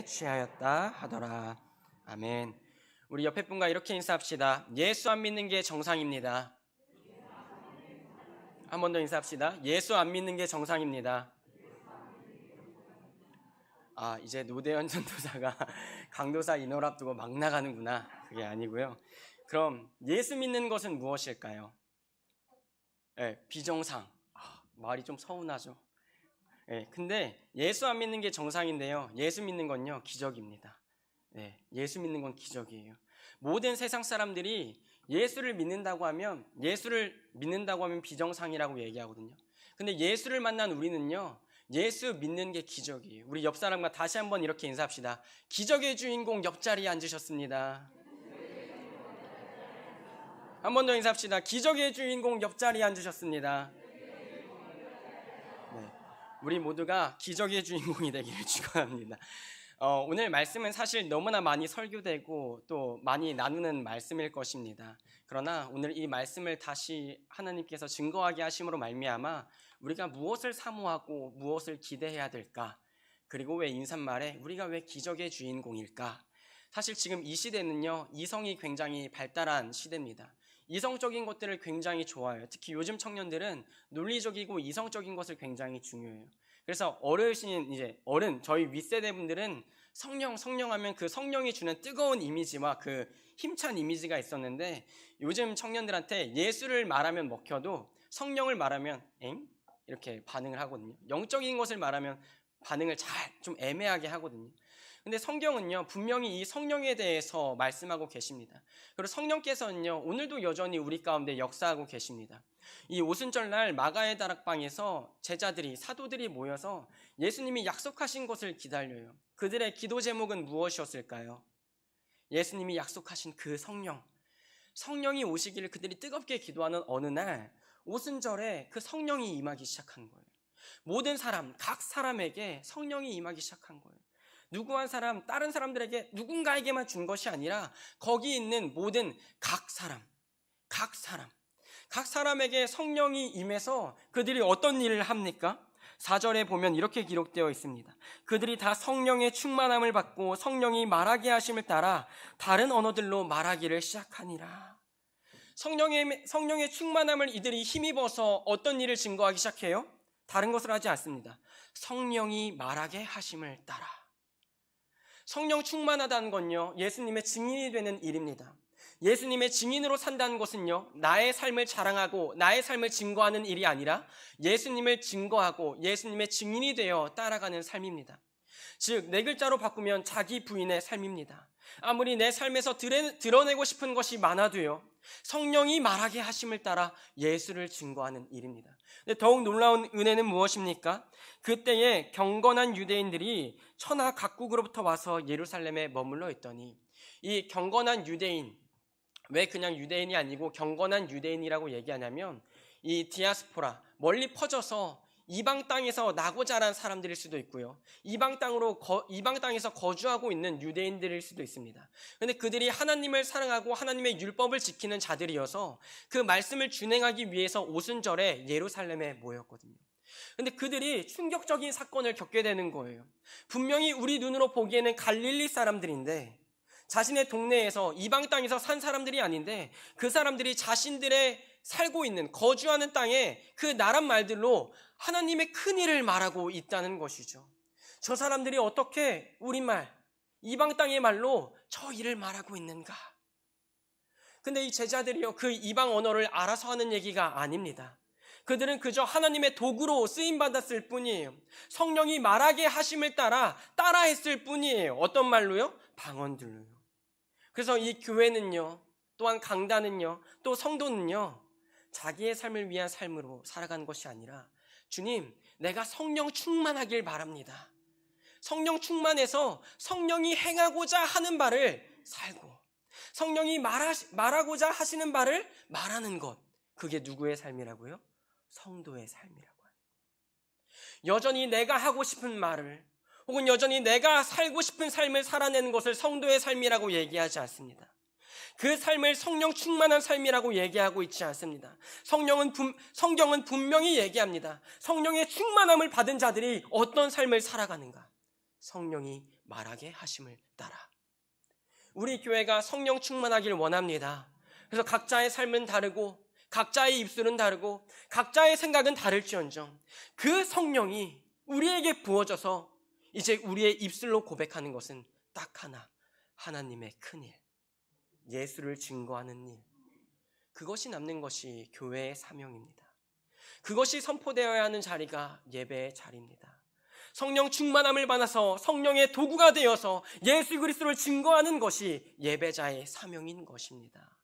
취하였다 하더라. 아멘. 우리 옆에 분과 이렇게 인사합시다. 예수 안 믿는 게 정상입니다. 한 번 더 인사합시다. 예수 안 믿는 게 정상입니다. 이제 노대현 전도사가 강도사 인허를 앞두고 막 나가는구나. 그게 아니고요. 그럼 예수 믿는 것은 무엇일까요? 비정상. 말이 좀 서운하죠. 근데 예수 안 믿는 게 정상인데요. 예수 믿는 건요, 기적입니다. 예수 믿는 건 기적이에요. 모든 세상 사람들이 예수를 믿는다고 하면 비정상이라고 얘기하거든요. 근데 예수를 만난 우리는요, 예수 믿는 게 기적이에요. 우리 옆 사람과 다시 한번 이렇게 인사합시다. 기적의 주인공 옆자리에 앉으셨습니다. 한 번 더 인사합시다. 기적의 주인공 옆자리에 앉으셨습니다. 우리 모두가 기적의 주인공이 되기를 축원합니다. 오늘 말씀은 사실 너무나 많이 설교되고 또 많이 나누는 말씀일 것입니다. 그러나 오늘 이 말씀을 다시 하나님께서 증거하게 하심으로 말미암아 우리가 무엇을 사모하고 무엇을 기대해야 될까? 그리고 왜 인사말에 우리가 왜 기적의 주인공일까? 사실 지금 이 시대는요, 이성이 굉장히 발달한 시대입니다. 이성적인 것들을 굉장히 좋아해요. 특히 요즘 청년들은 논리적이고 이성적인 것을 굉장히 중요해요. 그래서 어른, 저희 윗세대 분들은 성령하면 그 성령이 주는 뜨거운 이미지와 그 힘찬 이미지가 있었는데 요즘 청년들한테 예수를 말하면 먹혀도 성령을 말하면 엥? 이렇게 반응을 하거든요. 영적인 것을 말하면 반응을 좀 애매하게 하거든요. 근데 성경은요, 분명히 이 성령에 대해서 말씀하고 계십니다. 그리고 성령께서는요, 오늘도 여전히 우리 가운데 역사하고 계십니다. 이 오순절날 마가의 다락방에서 제자들이, 사도들이 모여서 예수님이 약속하신 것을 기다려요. 그들의 기도 제목은 무엇이었을까요? 예수님이 약속하신 그 성령이 오시기를 그들이 뜨겁게 기도하는 어느 날 오순절에 그 성령이 임하기 시작한 거예요. 모든 사람, 각 사람에게 성령이 임하기 시작한 거예요. 다른 사람들에게 누군가에게만 준 것이 아니라 거기 있는 모든 각 사람에게 성령이 임해서 그들이 어떤 일을 합니까? 4절에 보면 이렇게 기록되어 있습니다. 그들이 다 성령의 충만함을 받고 성령이 말하게 하심을 따라 다른 언어들로 말하기를 시작하니라. 성령의 충만함을 이들이 힘입어서 어떤 일을 증거하기 시작해요? 다른 것을 하지 않습니다. 성령이 말하게 하심을 따라. 성령 충만하다는 건요, 예수님의 증인이 되는 일입니다. 예수님의 증인으로 산다는 것은요, 나의 삶을 자랑하고 나의 삶을 증거하는 일이 아니라 예수님을 증거하고 예수님의 증인이 되어 따라가는 삶입니다. 즉, 네 글자로 바꾸면 자기 부인의 삶입니다. 아무리 내 삶에서 드러내고 싶은 것이 많아도요, 성령이 말하게 하심을 따라 예수를 증거하는 일입니다. 근데 더욱 놀라운 은혜는 무엇입니까? 그때에 경건한 유대인들이 천하 각국으로부터 와서 예루살렘에 머물러 있더니, 이 경건한 유대인, 왜 그냥 유대인이 아니고 경건한 유대인이라고 얘기하냐면 이 디아스포라, 멀리 퍼져서 이방 땅에서 나고 자란 사람들일 수도 있고요, 이방 땅에서 거주하고 있는 유대인들일 수도 있습니다. 그런데 그들이 하나님을 사랑하고 하나님의 율법을 지키는 자들이어서 그 말씀을 준행하기 위해서 오순절에 예루살렘에 모였거든요. 근데 그들이 충격적인 사건을 겪게 되는 거예요. 분명히 우리 눈으로 보기에는 갈릴리 사람들인데, 자신의 동네에서 이방 땅에서 산 사람들이 아닌데 그 사람들이 자신들의 살고 있는, 거주하는 땅에 그 나란 말들로 하나님의 큰 일을 말하고 있다는 것이죠. 저 사람들이 어떻게 우리말, 이방 땅의 말로 저 일을 말하고 있는가? 근데 이 제자들이요, 그 이방 언어를 알아서 하는 얘기가 아닙니다. 그들은 그저 하나님의 도구로 쓰임받았을 뿐이에요. 성령이 말하게 하심을 따라했을 뿐이에요. 어떤 말로요? 방언들로요. 그래서 이 교회는요, 또한 강단은요, 또 성도는요, 자기의 삶을 위한 삶으로 살아가는 것이 아니라 주님, 내가 성령 충만하길 바랍니다. 성령 충만해서 성령이 행하고자 하는 바를 살고 성령이 말하고자 하시는 바를 말하는 것, 그게 누구의 삶이라고요? 성도의 삶이라고 하는 거예요. 여전히 내가 하고 싶은 말을, 혹은 여전히 내가 살고 싶은 삶을 살아내는 것을 성도의 삶이라고 얘기하지 않습니다. 그 삶을 성령 충만한 삶이라고 얘기하고 있지 않습니다. 성경은 분명히 얘기합니다. 성령의 충만함을 받은 자들이 어떤 삶을 살아가는가? 성령이 말하게 하심을 따라. 우리 교회가 성령 충만하길 원합니다. 그래서 각자의 삶은 다르고 각자의 입술은 다르고 각자의 생각은 다를지언정 그 성령이 우리에게 부어져서 이제 우리의 입술로 고백하는 것은 딱 하나, 하나님의 큰일, 예수를 증거하는 일. 그것이 남는 것이 교회의 사명입니다. 그것이 선포되어야 하는 자리가 예배의 자리입니다. 성령 충만함을 받아서 성령의 도구가 되어서 예수 그리스도를 증거하는 것이 예배자의 사명인 것입니다.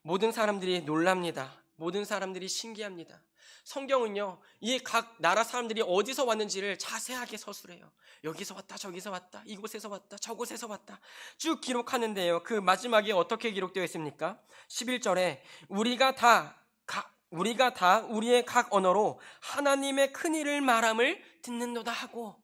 모든 사람들이 놀랍니다. 모든 사람들이 신기합니다. 성경은요, 이 각 나라 사람들이 어디서 왔는지를 자세하게 서술해요. 여기서 왔다, 저기서 왔다, 이곳에서 왔다, 저곳에서 왔다 쭉 기록하는데요. 그 마지막에 어떻게 기록되어 있습니까? 11절에 우리가 다 우리의 각 언어로 하나님의 큰일을 말함을 듣는도다 하고,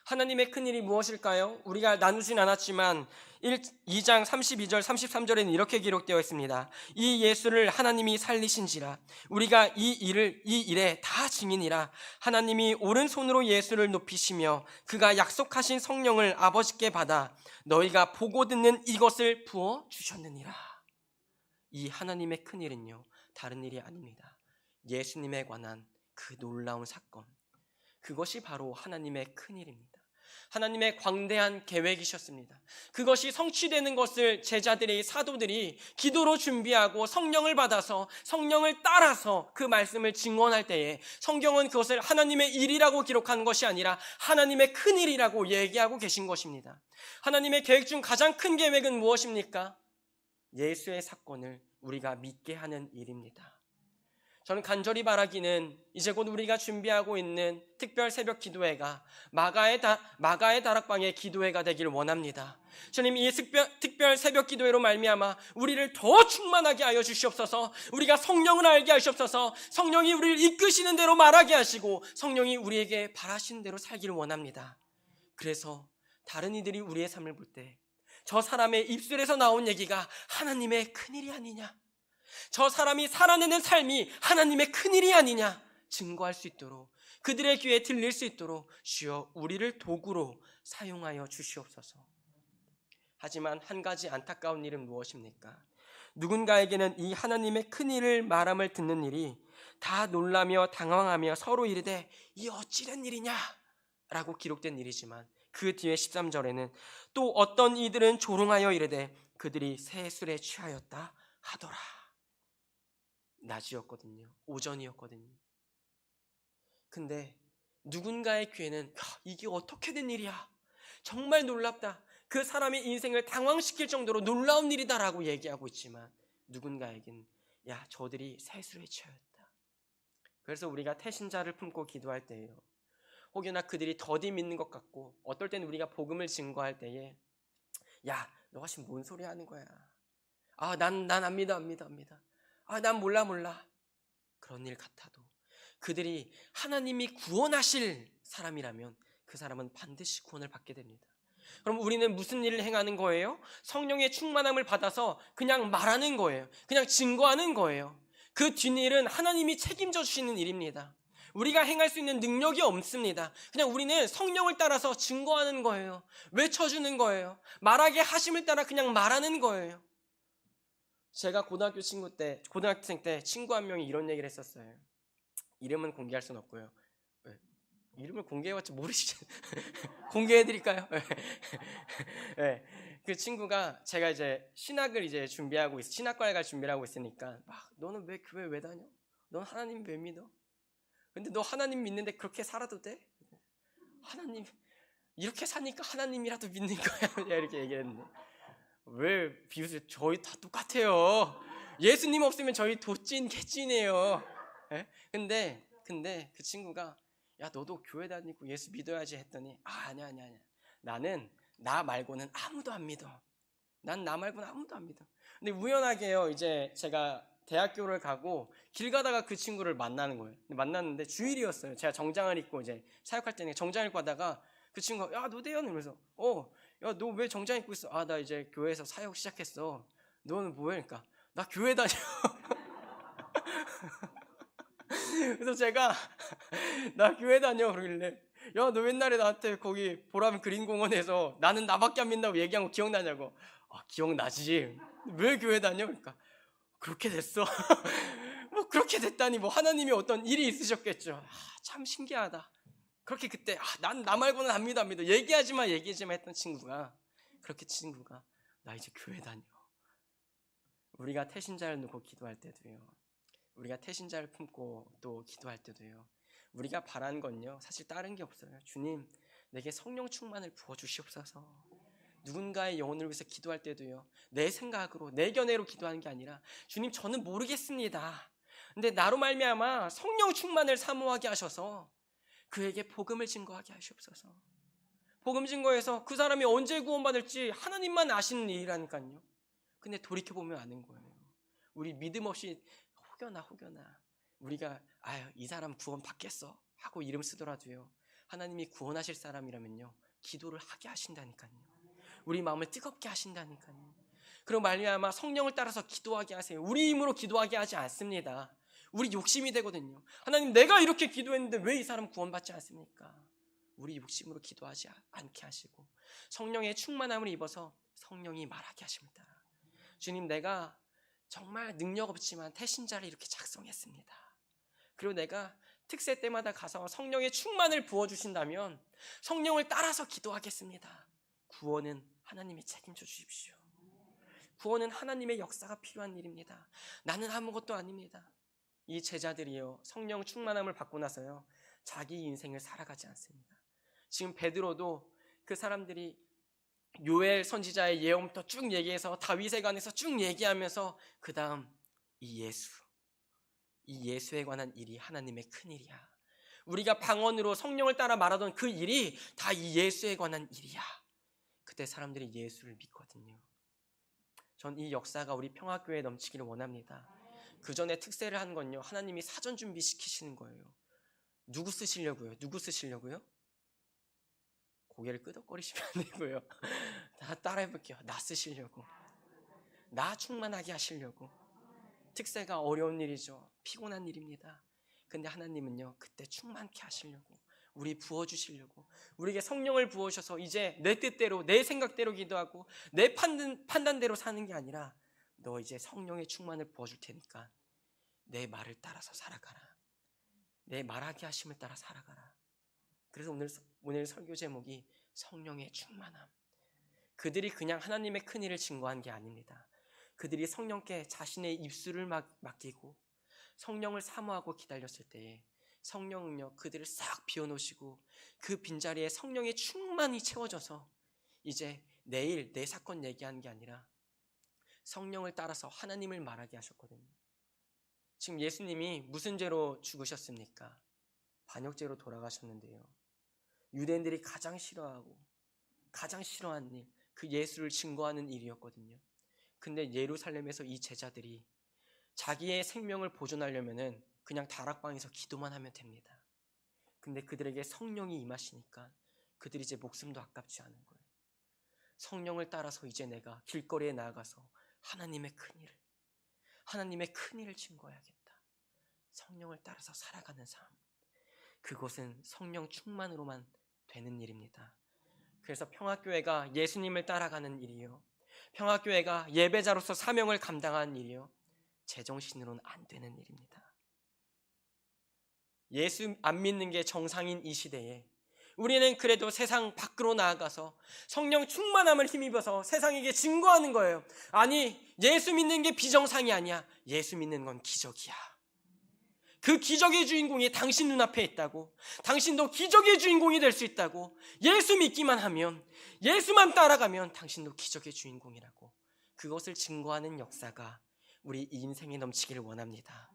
하나님의 큰일이 무엇일까요? 우리가 나누진 않았지만 2장 32절 33절에는 이렇게 기록되어 있습니다. 이 예수를 하나님이 살리신지라 우리가 이 일에 다 증인이라. 하나님이 오른손으로 예수를 높이시며 그가 약속하신 성령을 아버지께 받아 너희가 보고 듣는 이것을 부어 주셨느니라. 이 하나님의 큰일은요, 다른 일이 아닙니다. 예수님에 관한 그 놀라운 사건, 그것이 바로 하나님의 큰일입니다. 하나님의 광대한 계획이셨습니다. 그것이 성취되는 것을 제자들이, 사도들이 기도로 준비하고 성령을 받아서 성령을 따라서 그 말씀을 증언할 때에 성경은 그것을 하나님의 일이라고 기록하는 것이 아니라 하나님의 큰일이라고 얘기하고 계신 것입니다. 하나님의 계획 중 가장 큰 계획은 무엇입니까? 예수의 사건을 우리가 믿게 하는 일입니다. 저는 간절히 바라기는 이제 곧 우리가 준비하고 있는 특별 새벽 기도회가 마가의 다락방의 기도회가 되길 원합니다. 주님, 이 특별 새벽 기도회로 말미암아 우리를 더 충만하게 하여 주시옵소서. 우리가 성령을 알게 하시옵소서. 성령이 우리를 이끄시는 대로 말하게 하시고 성령이 우리에게 바라시는 대로 살기를 원합니다. 그래서 다른 이들이 우리의 삶을 볼 때 저 사람의 입술에서 나온 얘기가 하나님의 큰일이 아니냐, 저 사람이 살아내는 삶이 하나님의 큰일이 아니냐 증거할 수 있도록, 그들의 귀에 들릴 수 있도록 주여 우리를 도구로 사용하여 주시옵소서. 하지만 한 가지 안타까운 일은 무엇입니까? 누군가에게는 이 하나님의 큰일을 말함을 듣는 일이 다 놀라며 당황하며 서로 이르되 이 어찌된 일이냐 라고 기록된 일이지만 그 뒤에 13절에는 또 어떤 이들은 조롱하여 이르되 그들이 새 술에 취하였다 하더라. 낮이었거든요. 오전이었거든요. 근데 누군가의 귀에는 이게 어떻게 된 일이야, 정말 놀랍다, 그 사람의 인생을 당황시킬 정도로 놀라운 일이다라고 얘기하고 있지만 누군가에겐 야, 저들이 새 술에 취하였다. 그래서 우리가 태신자를 품고 기도할 때예요, 혹여나 그들이 더디 믿는 것 같고 어떨 때는 우리가 복음을 증거할 때에 야, 너가 지금 뭔 소리 하는 거야, 난 안 믿어. 난 몰라. 그런 일 같아도 그들이 하나님이 구원하실 사람이라면 그 사람은 반드시 구원을 받게 됩니다. 그럼 우리는 무슨 일을 행하는 거예요? 성령의 충만함을 받아서 그냥 말하는 거예요. 그냥 증거하는 거예요. 그 뒷일은 하나님이 책임져 주시는 일입니다. 우리가 행할 수 있는 능력이 없습니다. 그냥 우리는 성령을 따라서 증거하는 거예요. 외쳐주는 거예요. 말하게 하심을 따라 그냥 말하는 거예요. 제가 고등학생 때 친구 한 명이 이런 얘기를 했었어요. 이름은 공개할 수는 없고요. 이름을 공개해봤자 모르시잖아요. 공개해드릴까요? 네. 그 친구가 제가 이제 신학을 이제 신학과에 갈 준비를 하고 있으니까 너는 왜 교회 왜 다녀? 넌 하나님 왜 믿어? 근데 너 하나님 믿는데 그렇게 살아도 돼? 하나님 이렇게 사니까 하나님이라도 믿는 거야. 이렇게 얘기했는데 왜 비웃으세요? 저희 다 똑같아요. 예수님 없으면 저희 도찐 개찐이에요. 네? 근데 그 친구가 야, 너도 교회 다니고 예수 믿어야지 했더니 아니야. 나는 나 말고는 아무도 안 믿어. 난 나 말고는 아무도 안 믿어. 근데 우연하게요, 이제 제가 대학교를 가고 길 가다가 그 친구를 만나는 거예요. 만났는데 주일이었어요. 제가 정장을 입고 이제 사역할 때는 정장 입고 하다가 그 친구가 야, 노대현 이러면서 야, 너 왜 정장 입고 있어? 나 이제 교회에서 사역 시작했어. 너는 뭐해? 그러니까 나 교회 다녀. 그래서 제가 나 교회 다녀 그러길래 야, 너 옛날에 나한테 거기 보람 그린공원에서 나는 나밖에 안 믿는다고 얘기한 거 기억나냐고. 기억나지. 왜 교회 다녀? 그러니까 그렇게 됐어. 뭐 그렇게 됐다니, 뭐 하나님이 어떤 일이 있으셨겠죠. 참 신기하다. 그렇게 그때 난 나 말고는 안 믿어 얘기하지 마 했던 친구가, 그렇게 친구가 나 이제 교회 다녀. 우리가 태신자를 놓고 기도할 때도요, 우리가 태신자를 품고 또 기도할 때도요, 우리가 바라는 건요 사실 다른 게 없어요. 주님, 내게 성령 충만을 부어주시옵소서. 누군가의 영혼을 위해서 기도할 때도요, 내 생각으로 내 견해로 기도하는 게 아니라, 주님, 저는 모르겠습니다. 근데 나로 말미암아 성령 충만을 사모하게 하셔서 그에게 복음을 증거하게 하시옵소서. 복음 증거해서 그 사람이 언제 구원받을지 하나님만 아시는 일이라니까요. 근데 돌이켜보면 아는 거예요. 우리 믿음 없이 혹여나 우리가 이 사람 구원 받겠어 하고 이름 쓰더라도요, 하나님이 구원하실 사람이라면요 기도를 하게 하신다니까요. 우리 마음을 뜨겁게 하신다니까요. 그리고 말미암아 성령을 따라서 기도하게 하세요. 우리 힘으로 기도하게 하지 않습니다. 우리 욕심이 되거든요. 하나님, 내가 이렇게 기도했는데 왜 이 사람 구원받지 않습니까? 우리 욕심으로 기도하지 않게 하시고 성령의 충만함을 입어서 성령이 말하게 하십니다. 주님, 내가 정말 능력 없지만 태신자를 이렇게 작성했습니다. 그리고 내가 특세 때마다 가서 성령의 충만을 부어주신다면 성령을 따라서 기도하겠습니다. 구원은 하나님이 책임져 주십시오. 구원은 하나님의 역사가 필요한 일입니다. 나는 아무것도 아닙니다. 이 제자들이요, 성령 충만함을 받고 나서요 자기 인생을 살아가지 않습니다. 지금 베드로도 그 사람들이 요엘 선지자의 예언부터 쭉 얘기해서 다윗에 관해서 쭉 얘기하면서 그 다음 이 예수에 관한 일이 하나님의 큰일이야. 우리가 방언으로 성령을 따라 말하던 그 일이 다 이 예수에 관한 일이야. 그때 사람들이 예수를 믿거든요. 전 이 역사가 우리 평화교회에 넘치기를 원합니다. 그 전에 특세를 한 건요, 하나님이 사전 준비시키시는 거예요. 누구 쓰시려고요? 고개를 끄덕거리시면 안 되고요. 다 따라해볼게요. 나 쓰시려고, 나 충만하게 하시려고. 특세가 어려운 일이죠. 피곤한 일입니다. 근데 하나님은요 그때 충만케 하시려고, 우리 부어주시려고, 우리에게 성령을 부어주셔서 이제 내 뜻대로 내 생각대로 기도하고 내 판단대로 사는 게 아니라, 너 이제 성령의 충만을 부어줄 테니까 내 말을 따라서 살아가라. 내 말하게 하심을 따라 살아가라. 그래서 오늘 설교 제목이 성령의 충만함. 그들이 그냥 하나님의 큰일을 증거한 게 아닙니다. 그들이 성령께 자신의 입술을 맡기고 성령을 사모하고 기다렸을 때에 성령은요 그들을 싹 비워놓으시고 그 빈자리에 성령의 충만히 채워져서 이제 내일 내 사건 얘기하는 게 아니라 성령을 따라서 하나님을 말하게 하셨거든요. 지금 예수님이 무슨 죄로 죽으셨습니까? 반역죄로 돌아가셨는데요, 유대인들이 가장 싫어하고 가장 싫어하는 일, 그 예수를 증거하는 일이었거든요. 근데 예루살렘에서 이 제자들이 자기의 생명을 보존하려면은 그냥 다락방에서 기도만 하면 됩니다. 근데 그들에게 성령이 임하시니까 그들이 이제 목숨도 아깝지 않은 거예요. 성령을 따라서 이제 내가 길거리에 나아가서 하나님의 큰일을 증거해야겠다. 성령을 따라서 살아가는 삶, 그것은 성령 충만으로만 되는 일입니다. 그래서 평화교회가 예수님을 따라가는 일이요, 평화교회가 예배자로서 사명을 감당하는 일이요, 제정신으로는 안 되는 일입니다. 예수 안 믿는 게 정상인 이 시대에 우리는 그래도 세상 밖으로 나아가서 성령 충만함을 힘입어서 세상에게 증거하는 거예요. 아니, 예수 믿는 게 비정상이 아니야. 예수 믿는 건 기적이야. 그 기적의 주인공이 당신 눈앞에 있다고, 당신도 기적의 주인공이 될 수 있다고, 예수 믿기만 하면, 예수만 따라가면 당신도 기적의 주인공이라고, 그것을 증거하는 역사가 우리 인생에 넘치기를 원합니다.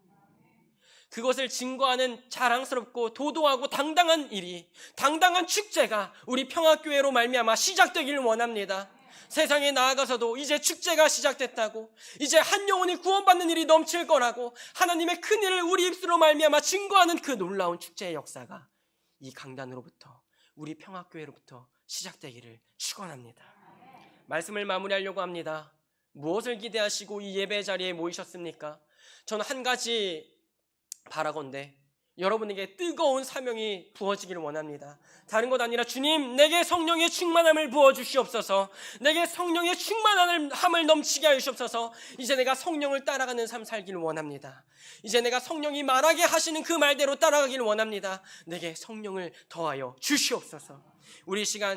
그것을 증거하는 자랑스럽고 도도하고 당당한 일이, 당당한 축제가 우리 평화교회로 말미암아 시작되기를 원합니다. 세상에 나아가서도 이제 축제가 시작됐다고, 이제 한 영혼이 구원받는 일이 넘칠 거라고, 하나님의 큰 일을 우리 입술로 말미암아 증거하는 그 놀라운 축제의 역사가 이 강단으로부터, 우리 평화교회로부터 시작되기를 축원합니다. 말씀을 마무리하려고 합니다. 무엇을 기대하시고 이 예배 자리에 모이셨습니까? 저는 한 가지 바라건대 여러분에게 뜨거운 사명이 부어지기를 원합니다. 다른 것 아니라 주님, 내게 성령의 충만함을 부어주시옵소서. 내게 성령의 충만함을 넘치게 하시옵소서. 이제 내가 성령을 따라가는 삶 살기를 원합니다. 이제 내가 성령이 말하게 하시는 그 말대로 따라가기를 원합니다. 내게 성령을 더하여 주시옵소서. 우리 시간